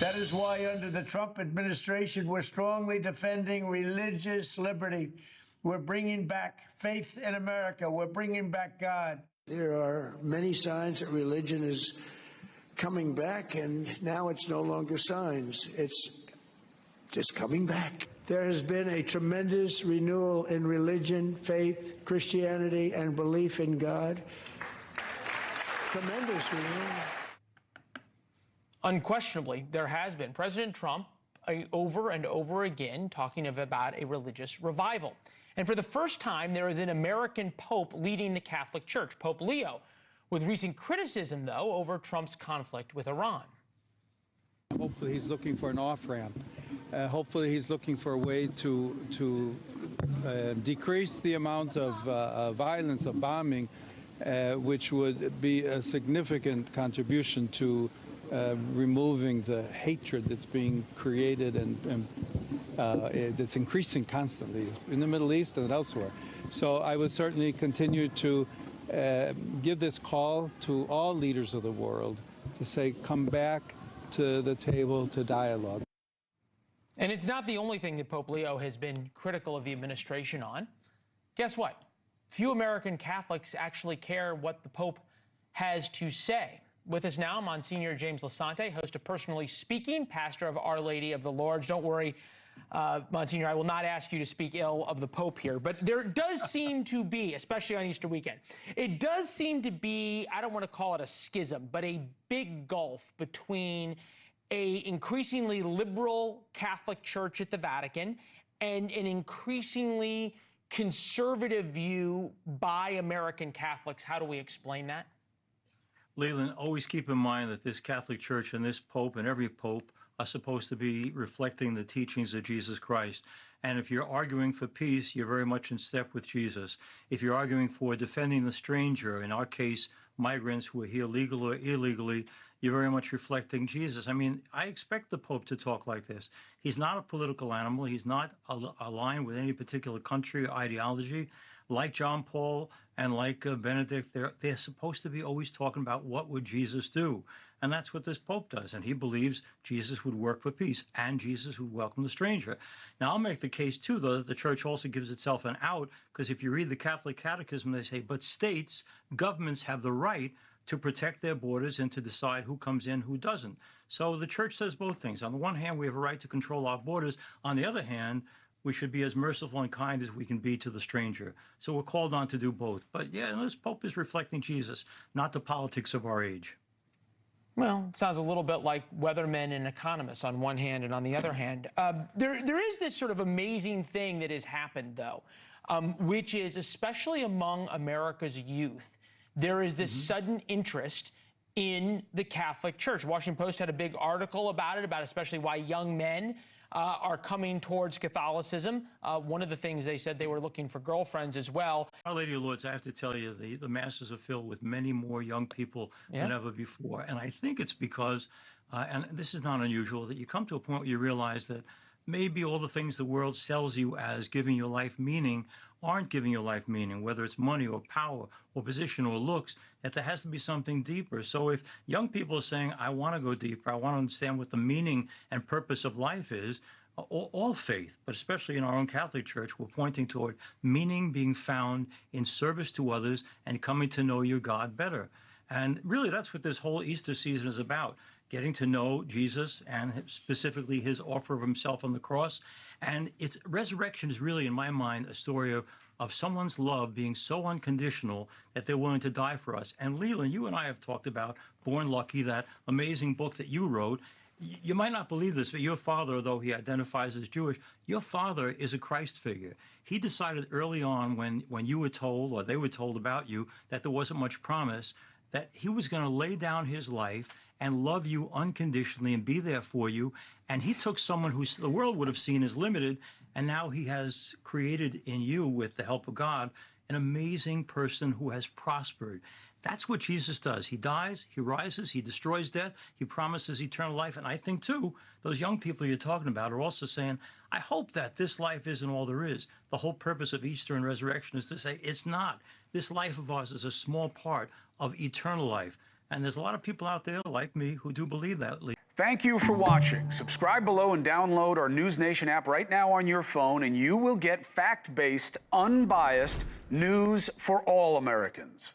That is why under the Trump administration, we're strongly defending religious liberty. We're bringing back faith in America. We're bringing back God. There are many signs that religion is coming back, and now it's no longer signs. It's just coming back. There has been a tremendous renewal in religion, faith, Christianity, and belief in God. Tremendous renewal. Unquestionably, there has been. President Trump, over and over again, talking about a religious revival. And for the first time, there is an American pope leading the Catholic Church, Pope Leo, with recent criticism, though, over Trump's conflict with Iran. Hopefully he's looking for an off-ramp. Hopefully he's looking for a way to decrease the amount of violence, of bombing, which would be a significant contribution to removing the hatred that's being created and that's increasing constantly in the Middle East and elsewhere. So I would certainly continue to give this call to all leaders of the world to say, come back to the table to dialogue. And it's not the only thing that Pope Leo has been critical of the administration on. Guess what? Few American Catholics actually care what the Pope has to say. With us now, Monsignor James Lisante, host of Personally Speaking, pastor of Our Lady of the Lords. Don't worry, Monsignor, I will not ask you to speak ill of the Pope here, but there does seem to be, especially on Easter weekend, it does seem to be, I don't want to call it a schism, but a big gulf between a increasingly liberal Catholic Church at the Vatican and an increasingly conservative view by American Catholics. How do we explain that? Leland, always keep in mind that this Catholic Church and this Pope and every Pope are supposed to be reflecting the teachings of Jesus Christ. And if you're arguing for peace, you're very much in step with Jesus. If you're arguing for defending the stranger, in our case, migrants who are here legally or illegally, you're very much reflecting Jesus. I mean, I expect the Pope to talk like this. He's not a political animal. He's not aligned with any particular country or ideology. Like John Paul and like Benedict, they're supposed to be always talking about what would Jesus do. And that's what this Pope does. And he believes Jesus would work for peace and Jesus would welcome the stranger. Now, I'll make the case, too, though, that the Church also gives itself an out, because if you read the Catholic Catechism, they say, but states, governments have the right to protect their borders and to decide who comes in, who doesn't. So the Church says both things. On the one hand, we have a right to control our borders. On the other hand, we should be as merciful and kind as we can be to the stranger. So we're called on to do both. But yeah, this Pope is reflecting Jesus, not the politics of our age. Well, it sounds a little bit like weathermen and economists on one hand, and on the other hand, there is this sort of amazing thing that has happened, though, which is, especially among America's youth, there is this sudden interest in the Catholic Church. Washington Post had a big article about it, about especially why young men are coming towards Catholicism. One of the things they said, they were looking for girlfriends as well. Our Lady of Lords, I have to tell you, the masses are filled with many more young people than ever before. And I think it's because, and this is not unusual, that you come to a point where you realize that maybe all the things the world sells you as giving your life meaning aren't giving your life meaning, whether it's money or power or position or looks, that there has to be something deeper. So if young people are saying, I want to go deeper, I want to understand what the meaning and purpose of life is, all faith, but especially in our own Catholic Church, we're pointing toward meaning being found in service to others and coming to know your God better. And really, that's what this whole Easter season is about, getting to know Jesus and specifically his offer of himself on the cross. And its resurrection is really, in my mind, a story of someone's love being so unconditional that they're willing to die for us. And Leland, you and I have talked about Born Lucky, that amazing book that you wrote. You might not believe this, but your father, though he identifies as Jewish, your father is a Christ figure. He decided early on when you were told, or they were told about you, that there wasn't much promise, that he was going to lay down his life and love you unconditionally and be there for you. And he took someone who the world would have seen as limited, and now he has created in you, with the help of God, an amazing person who has prospered. That's what Jesus does. He dies, he rises, he destroys death, he promises eternal life. And I think, too, those young people you're talking about are also saying, I hope that this life isn't all there is. The whole purpose of Easter and resurrection is to say, it's not. This life of ours is a small part of eternal life. And there's a lot of people out there like me who do believe that. Thank you for watching. Subscribe below and download our NewsNation app right now on your phone, and you will get fact-based, unbiased news for all Americans.